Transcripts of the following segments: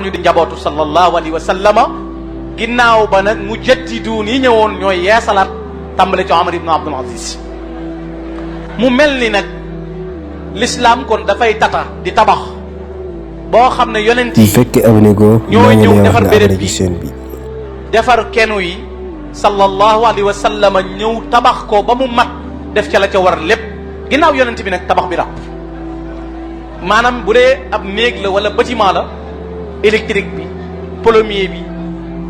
ñu di njabootu sallallahu alayhi wa sallama. ginnaaw ba nag mujaddiduun yi ñëwoon ñooy yeesalaat tàmbale ci Omar ibn Abdul Aziz. mu mel ni nag l'islam kon dafay tata di tabax boo xam ne yonent yi ñoo ñëw defar béréb bi defar kenu yi sallallahu alayhi wa sallama ñëw tabax ko ba mu mat def ca la ca war lépp ginnaaw yonent bi nag tabax bi ràpp. maanaam bu dee ab néeg la wala bâtiment la électrique bi plombier bi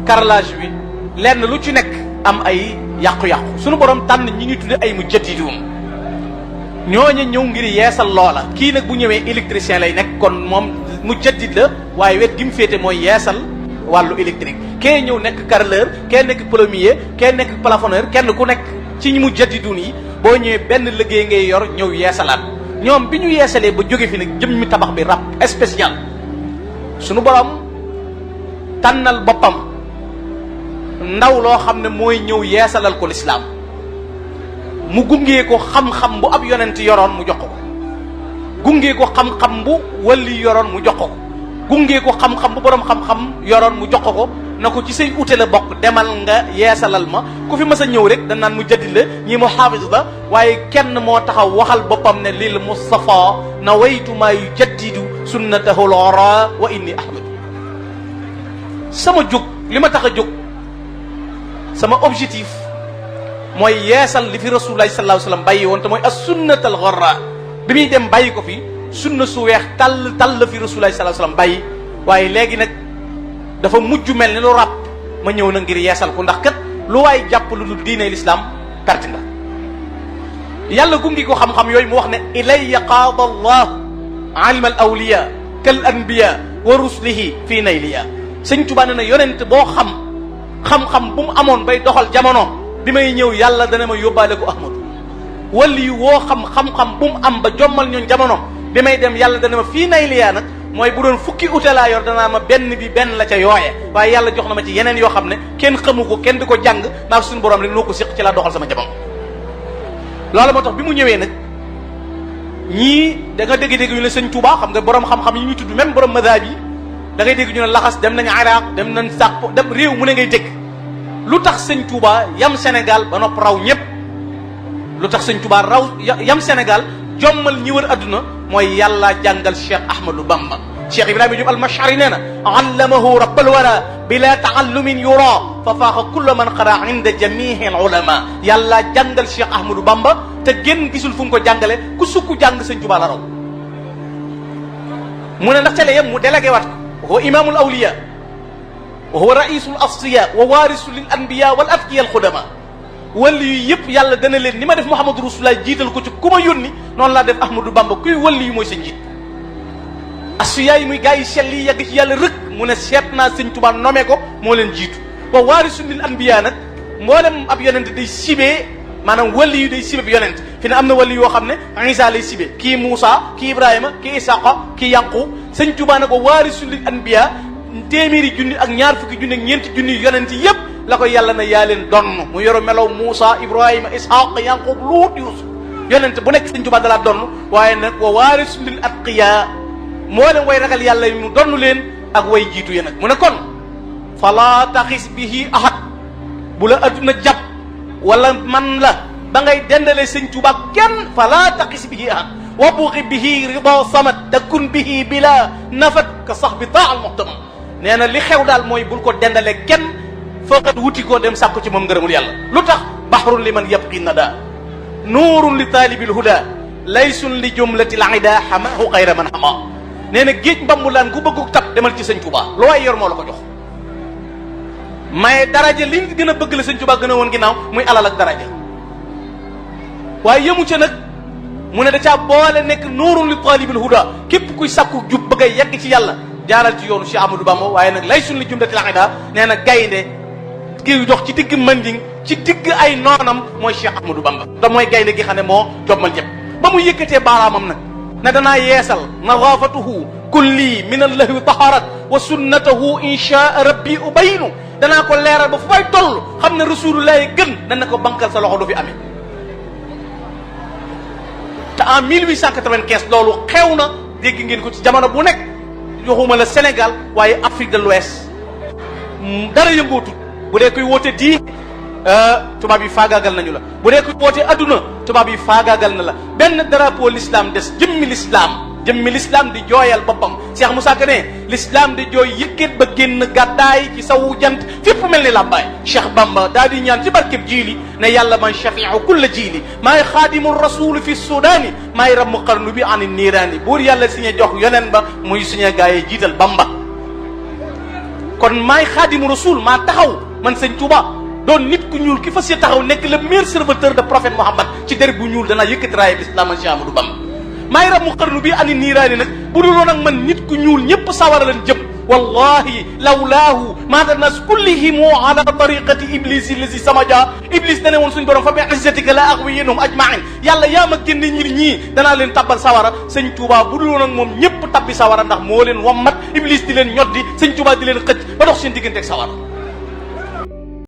carrelage bi lenn lu ci nekk am ay yàqu-yàqu sunu borom tànn ñi ngi tudde ay mujaddiduun ñooñu ñëw ngir yeesal loola. kii nag bu ñëwee électricien lay nekk kon moom mujaddid la waaye wet gi mu féete mooy yeesal wàllu électrique. kee ñëw nekk carreleur kee nekk plombier kee nekk plafonneur kenn ku nekk ci ñi mujaddiduun yi boo ñëwee benn liggéey ngay yor ñëw yeesalaat. ñoom bi ñu yeesalee ba jóge fi nag jëm mi tabax bi rab spécial sunu borom tànnal boppam ndaw loo xam ne mooy ñëw yeesalal ko lislaam mu gungee ko xam-xam bu ab yonent yoroon mu jox ko gungee ko xam-xam bu wali yoroon mu jox ko gungee ko xam-xam bu borom xam-xam yoroon mu jox ko na ko ci say ute la bokk demal nga yeesalal ma. ku fi mas a ñëw rek dañ naan mu jaddid la ñii mu xaafis la waaye kenn moo taxaw waxal boppam ne lil Mustafa nawaytu maa yujaddidu sunnatahu al-ghara wa inni ahmad. sama jóg li ma tax a jóg sama objectif mooy yeesal li fi rasulullahi sallallahu alayhi wa sallam bàyyi woon te mooy as sunnat al ghara. bi muy dem bàyyi ko fi sunna su weex tàll la fi rasulullahi sallallahu alayhi wa sallam bàyyi waaye léegi nag dafa mujj mel ni lu ràpp ma ñëw na ngir yeesal ko ndax kat lu waay jàpp lu dul diine l'islam perte nga. yàlla gungi ko xam-xam yooyu mu wax ne ilayya qaada allah alima al awliya kal anbiya wa rusulihi fii nayliya. sëñ Tuubaa ne na yonent boo xam-xam bu mu amoon bay doxal jamono bi may ñëw yàlla dana ma yóbbaale ko ahmadu. wali yu woo xam-xam bu mu am ba jommal ñoon jamono bi may dem yàlla dana ma fii nayliya nag mooy bu doon fukki ute laa yor danaa ma benn bi benn la ca yooye waaye yàlla jox na ma ci yeneen yoo xam ne kenn xamu ko kenn di ko jàng maa suñu borom rek noo ko siq ci laa doxal sama jamono. loolu moo tax bi mu ñëwee nag ñii da nga dégg-dégg ñu ne sëñ Touba xam nga borom xam-xam yi ñuy tudd même borom madhab yi da ngay dégg ñu ne laxas dem nañ Iraq dem nañ sàq dem réew mu ne ngay dégg. lu tax sëñ Touba yam Sénégal ba nopp raw ñëpp lu tax sëñ Touba raw yam Sénégal jommal ñi wër adduna mooy yàlla jàngal Cheikh Ahmadou Bamba. Cheikh Ibrahima Diop al-Mash'ari nee na allamahu rabbal wara bila taallumin yura fa faaxa kulla man qara inda jamihi al-ulama. yàlla jàngal Cheikh Ahmadou Bamba te génn gisul fu mu ko jàngale ku sukku jàng sëñ Touba la raw. mu ne ndax ca la yem mu délégué waat ko wa huwa imamul awliya wa huwa raisul asfiya wa warisu lil anbiya wal atqiya al xudama. wali yu yëpp yàlla dana leen ni ma def Muhammadu Rasulullah jiital ko ci ku ma yónni noonu laa def Ahmadou Bamba kuy wali yu mooy sa njiit. asfiya yi muy gars yi sell yi yàgg ci yàlla rëkk mu ne seet naa sëñ Tuubaa nomee ko moo leen jiitu. wa waarisu lil anbiya nag mboolem ab yonent day sibee maanaam wali yu day sibe bi yonent fi ne am na wali yoo xam ne Isa lay sibe kii Muusa kii Ibrahima kii Isaqa kii Yanqub. sëñ Tuubaa ne ko waarisu lil anbiya téeméeri junni ak ñaar fukki junni ak ñeenti junni yonent yëpp la ko yàlla na yaa leen donn mu yoro melaw Muusa Ibrahima Ishaq Yanqub Luut Yuusuf yonent bu nekk sëñ Tuubaa dalaa donn waaye nag wa waarisu lil atqiya moo leen way ragal yàlla mu donn leen ak way jiitu ya nag mu ne kon fala taxis bihi ahad bu la adduna jàpp wala man la ba ngay dendale sëñ Tuubaa kenn fala taxis bihi ahad wa buxi bihi rida samat takun bihi bila nafat ka sax bi taa al muxtama nee na li xew daal mooy bul ko dendale kenn faqat wuti koo dem sàkku ci moom ngërëmul yàlla. lu tax baxrun li man yabqi nada nuurun li taalibil huda laysun li jumlatil ida xamahu xayra man xama. nee na géej mbambulaan ku bëggu tab demal ci sëñ Tuubaa lu waay yor moo la ko jox. maye daraja li gën a bëgg la sëñ Tuubaa gën a woon ginnaaw muy alal ak daraja waaye yëmu ca nag mu ne da caa boole nekk nuurun li taalibil huda képp kuy sàkku jub bëgg a yegg ci yàlla jaaral ci yoonu Cheikh Ahmadou Bamba waaye nag laysun li jumlatil ida nee na gaynde kii dox ci digg manding ci digg ay noonam mooy Cheikh Ahmadou Bamba te mooy gaynde gi xam ne moo jommal ñëpp ba mu yëkkatee baaraamam nag ne danaa yeesal nadaafatuhu kulli min allahwi taharat wa sunnatahu inshaa rabbi ubayinu danaa ko leeral ba fu fay toll xam ne rasulullahi gën dan na ko bankal sa loxo du fi amee. te en 1895 loolu xew na dégg ngeen ko ci jamono bu nekk joxuma la Sénégal waaye Afrique de l'Ouest dara yëngootul. bu dee koy woote di tubaab yi faagaagal nañu la, bu dee koy woote adduna tubaab yi faagaagal na la. benn drapeau l'islam des, jëmmi l'islam di jooyal boppam. Cheikh Moussa Ka ne l'islam di jooy yëkkat ba génn gàddaay ci sawu jant fépp mel ni làmbaay. Cheikh Bamba daal di ñaan ci barkeb jiili ne yàlla man shafiu kulla jiili maay xaadimu rasul fi sudaani maay ramu qarnu bi ani niiraani. buur yàlla si ñe jox yonen ba muy suñu gaay yi jiital Bamba. kon maay xaadimu rasul maa taxaw man sëñ Touba doon nit ku ñuul ki fas yéene taxaw nekk le meilleur serviteur de prophète Mohammed ci der bu ñuul danaa yëkkati raaya l'islam Cheikh Amadou Bamba. maay rab mu xarnu bi ani niiraani nag bu dul woon ak man nit ku ñuul ñëpp sawara leen jëm. wallahi lawlaahu maata nas kullihimu ala tariqati iblis lazi samaja. iblis dane woon suñ borom fa bi izzatika la aghwiyannahum ajma'in. yàlla yaa ma génne ñir ñii danaa leen tabbal sawara. sëñ Touba bu dul woon ak moom ñëpp tabbi sawara ndax moo leen wammat iblis di leen ñoddi sëñ Touba di leen xëcc ba dox seen digganteeg sawara.